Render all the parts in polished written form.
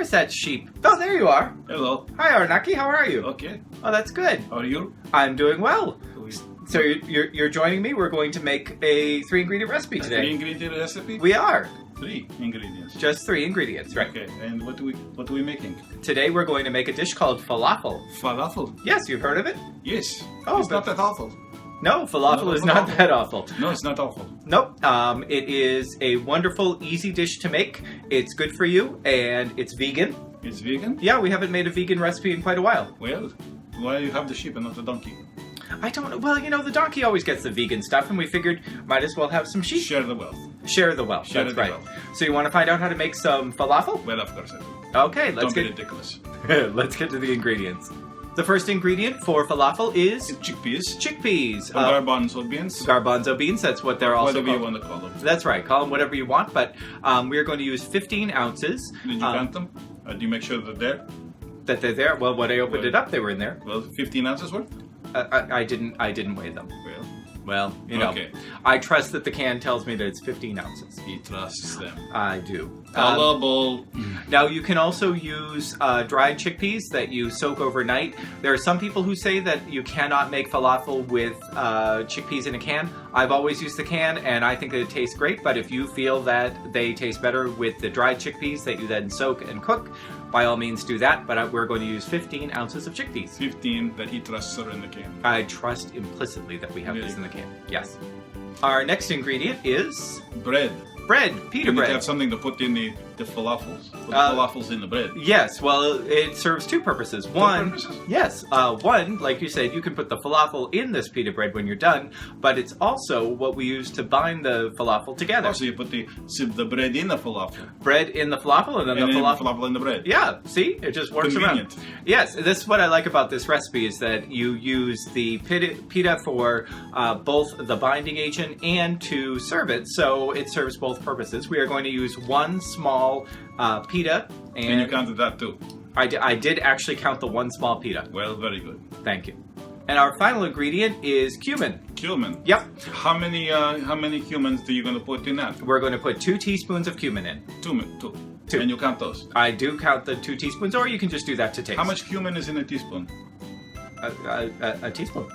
Where's that sheep? Oh, there you are. Hello. Hi, Arknaki. How are you? Okay. Oh, that's good. How are you? I'm doing well. So you're joining me. We're going to make a 3-ingredient recipe today. 3-ingredient recipe? We are. 3 ingredients. Just 3 ingredients, right? Okay. And what are we making? Today we're going to make a dish called falafel. Falafel? Yes, you've heard of it? Yes. Oh, it's not that awful. No, falafel is not that awful. No, it's not awful. Nope. It is a wonderful, easy dish to make. It's good for you, and it's vegan. It's vegan? Yeah, we haven't made a vegan recipe in quite a while. Well, why you have the sheep and not the donkey? I don't know. Well, you know, the donkey always gets the vegan stuff, and we figured might as well have some sheep. Share the wealth. Share the wealth. Share That's the right. wealth. So you want to find out how to make some falafel? Well, of course I do. Okay, let's Don't be get ridiculous. let's get to the ingredients. The first ingredient for falafel is Chickpeas. chickpeas. Garbanzo beans. Garbanzo beans. That's what they're also Whatever you called. want to call them. That's right. Call them whatever you want, but we're going to use 15 ounces. Did you count them? Do you make sure they're there? That they're there. Well, when I opened it up, they were in there. Well, 15 ounces worth? I didn't weigh them. Well, you know, Okay. I trust that the can tells me that it's 15 ounces. He trusts them. I do. Gullible. Now, you can also use dried chickpeas that you soak overnight. There are some people who say that you cannot make falafel with chickpeas in a can. I've always used the can, and I think that it tastes great, but if you feel that they taste better with the dried chickpeas that you then soak and cook, by all means do that, but we're going to use 15 ounces of chickpeas. 15 that he trusts are in the can. I trust implicitly that we have Really? this in the can. Yes. Our next ingredient is Bread. bread, pita You need bread. to have something to put in the falafels. Put the falafels in the bread. Yes, well, it serves 2 purposes. One, purposes? yes, one, like you said, you can put the falafel in this pita bread when you're done, but it's also what we use to bind the falafel together. Also, you put the bread in the falafel. Bread in the falafel, and then And the then falafel. in the bread. Yeah, see? It just works Convenient. around. Yes, this is what I like about this recipe, is that you use the pita for both the binding agent and to serve it, so it serves both purposes. We are going to use 1 small pita, And you counted that too. I did actually count the 1 small pita. Well, very good. Thank you. And our final ingredient is cumin. Cumin. Yep. How many cumins are you going to put in that? We're going to put 2 teaspoons of cumin in. Two. Two. And you count those. I do count the 2 teaspoons, or you can just do that to taste. How much cumin is in a teaspoon? A teaspoon.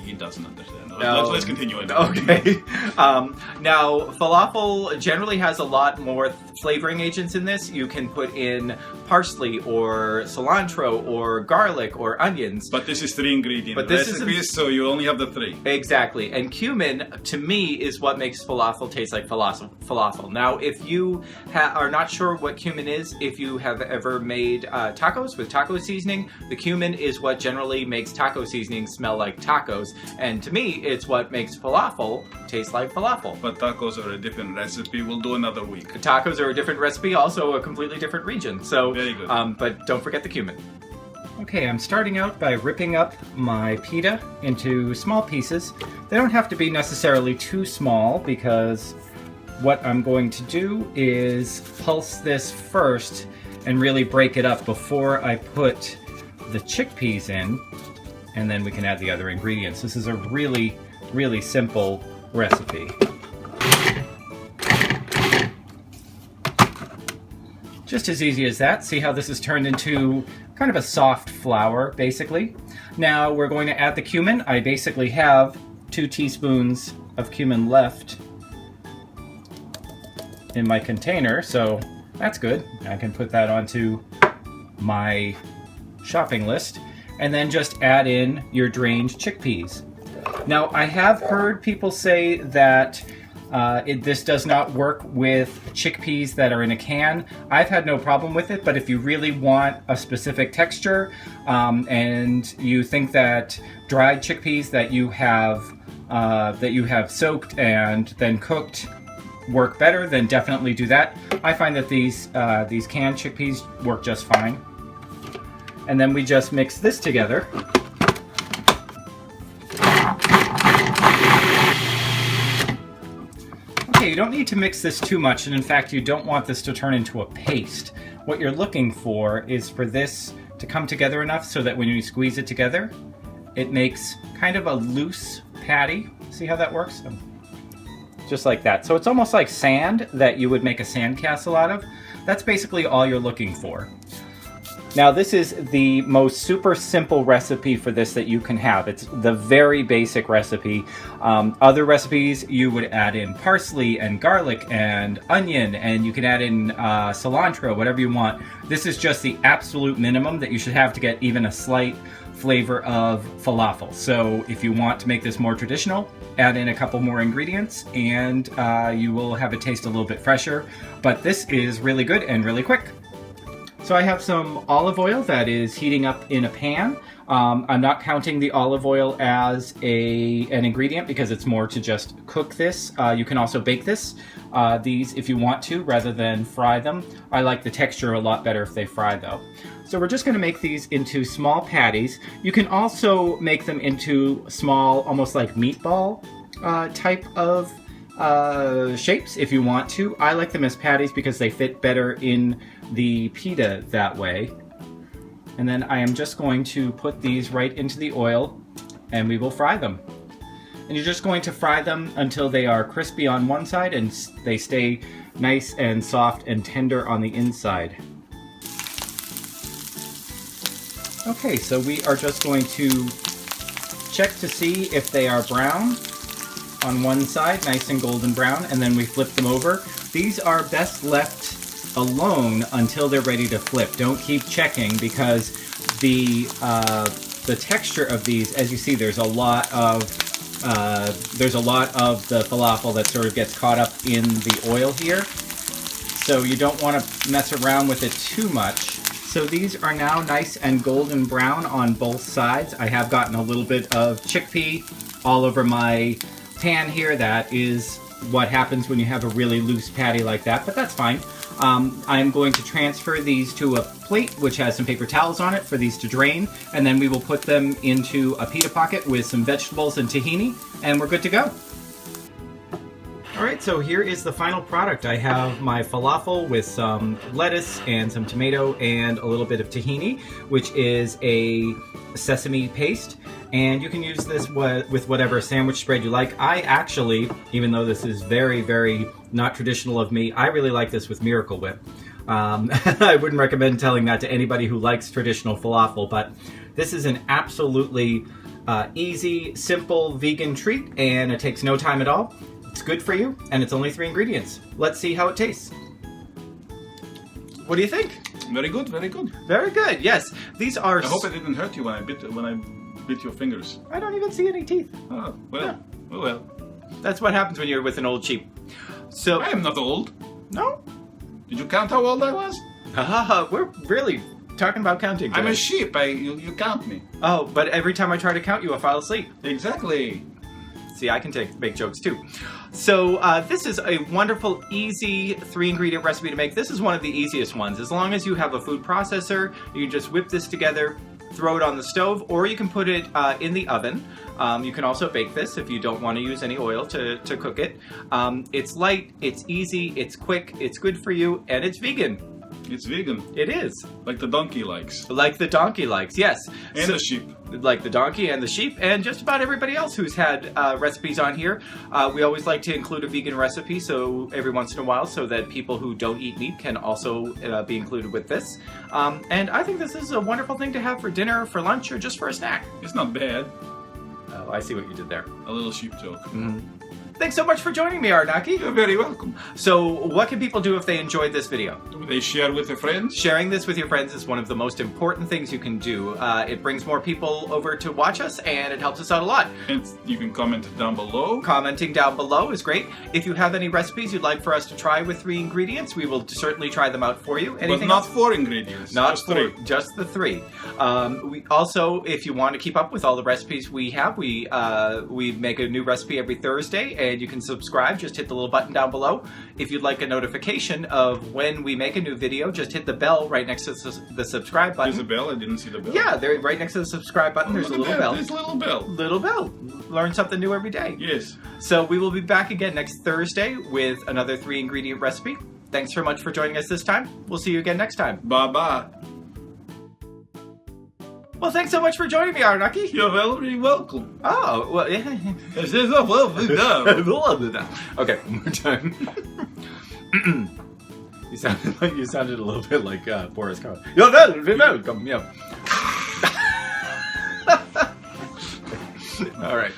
He doesn't understand. No. Let's continue. Okay. Now, falafel generally has a lot more flavoring agents in this. You can put in parsley or cilantro or garlic or onions. But this is 3 ingredient But this recipes, so you only have the 3. Exactly. And cumin, to me, is what makes falafel taste like falafel. Now, if you are not sure what cumin is, if you have ever made tacos with taco seasoning, the cumin is what generally makes taco seasoning smell like tacos. And to me, it's what makes falafel taste like falafel. But tacos are a different recipe. We'll do another week. Tacos are a different recipe, also a completely different region. So, Very good. But don't forget the cumin. Okay, I'm starting out by ripping up my pita into small pieces. They don't have to be necessarily too small, because what I'm going to do is pulse this first and really break it up before I put the chickpeas in, and then we can add the other ingredients. This is a really, really simple recipe. Just as easy as that. See how this has turned into kind of a soft flour, basically. Now we're going to add the cumin. I basically have 2 teaspoons of cumin left in my container, so that's good. I can put that onto my shopping list. And then just add in your drained chickpeas. Now, I have heard people say that this does not work with chickpeas that are in a can. I've had no problem with it, but if you really want a specific texture and you think that dried chickpeas that you have soaked and then cooked work better, then definitely do that. I find that these canned chickpeas work just fine. And then we just mix this together. Okay, you don't need to mix this too much, and in fact you don't want this to turn into a paste. What you're looking for is for this to come together enough so that when you squeeze it together, it makes kind of a loose patty. See how that works? just like that. So it's almost like sand that you would make a sandcastle out of. That's basically all you're looking for. Now this is the most super simple recipe for this that you can have. It's the very basic recipe. Other recipes you would add in parsley and garlic and onion, and you can add in cilantro, whatever you want. This is just the absolute minimum that you should have to get even a slight flavor of falafel. So if you want to make this more traditional, add in a couple more ingredients and you will have it taste a little bit fresher. But this is really good and really quick. So I have some olive oil that is heating up in a pan. I'm not counting the olive oil as an ingredient because it's more to just cook this. You can also bake these if you want to, rather than fry them. I like the texture a lot better if they fry though. So we're just going to make these into small patties. You can also make them into small, almost like meatball type of shapes if you want to. I like them as patties because they fit better in the pita that way. And then I am just going to put these right into the oil and we will fry them. And you're just going to fry them until they are crispy on one side and they stay nice and soft and tender on the inside. Okay, so we are just going to check to see if they are brown on one side, nice and golden brown, and then we flip them over. These are best left alone until they're ready to flip. Don't keep checking because the texture of these, as you see, there's a lot of the falafel that sort of gets caught up in the oil here. So you don't want to mess around with it too much. So these are now nice and golden brown on both sides. I have gotten a little bit of chickpea all over my pan here. That is what happens when you have a really loose patty like that, but that's fine. I'm going to transfer these to a plate which has some paper towels on it for these to drain, and then we will put them into a pita pocket with some vegetables and tahini, and we're good to go. Alright, so here is the final product. I have my falafel with some lettuce and some tomato and a little bit of tahini, which is a sesame paste. And you can use this with whatever sandwich spread you like. I actually, even though this is very, very not traditional of me, I really like this with Miracle Whip. I wouldn't recommend telling that to anybody who likes traditional falafel, but this is an absolutely easy, simple vegan treat, and it takes no time at all. It's good for you, and it's only 3 ingredients. Let's see how it tastes. What do you think? Very good, very good. Very good, yes. These are... I hope it didn't hurt you when I bit your fingers. I don't even see any teeth. Oh, well, Yeah. oh well. That's what happens when you're with an old sheep. So... I am not old. No? Did you count how old I was? We're really talking about counting today. I'm a sheep. You count me. Oh, but every time I try to count you, I fall asleep. Exactly. See, I can make jokes too. So this is a wonderful, easy 3-ingredient recipe to make. This is one of the easiest ones. As long as you have a food processor, you can just whip this together, throw it on the stove, or you can put it in the oven. You can also bake this if you don't want to use any oil to cook it. It's light, it's easy, it's quick, it's good for you, and it's vegan. It's vegan. It is. Like the donkey likes. Like the donkey likes, yes. And the sheep. Like the donkey and the sheep, and just about everybody else who's had recipes on here. We always like to include a vegan recipe so every once in a while, so that people who don't eat meat can also be included with this. And I think this is a wonderful thing to have for dinner, for lunch, or just for a snack. It's not bad. Oh, I see what you did there. A little sheep joke. Thanks so much for joining me, Arknaki. You're very welcome. So what can people do if they enjoyed this video? They share with their friends. Sharing this with your friends is one of the most important things you can do. It brings more people over to watch us, and it helps us out a lot. And you can comment down below. Commenting down below is great. If you have any recipes you'd like for us to try with 3 ingredients, we will certainly try them out for you. Anything But not else? 4 ingredients. Not just 3. 3. Just the 3. We also, if you want to keep up with all the recipes we have, we make a new recipe every Thursday, and you can subscribe. Just hit the little button down below. If you'd like a notification of when we make a new video, just hit the bell right next to the subscribe button. There's a bell? I didn't see the bell. Yeah, there, right next to the subscribe button, there's a little bell. There's a little bell. Little bell. Learn something new every day. Yes. So we will be back again next Thursday with another 3-ingredient recipe. Thanks very much for joining us this time. We'll see you again next time. Bye-bye. Well, thanks so much for joining me, Arknaki. You're very welcome. Oh, well, yeah. Okay, one more time. You sounded a little bit like Boris Karloff. You're very welcome. Yeah. All right.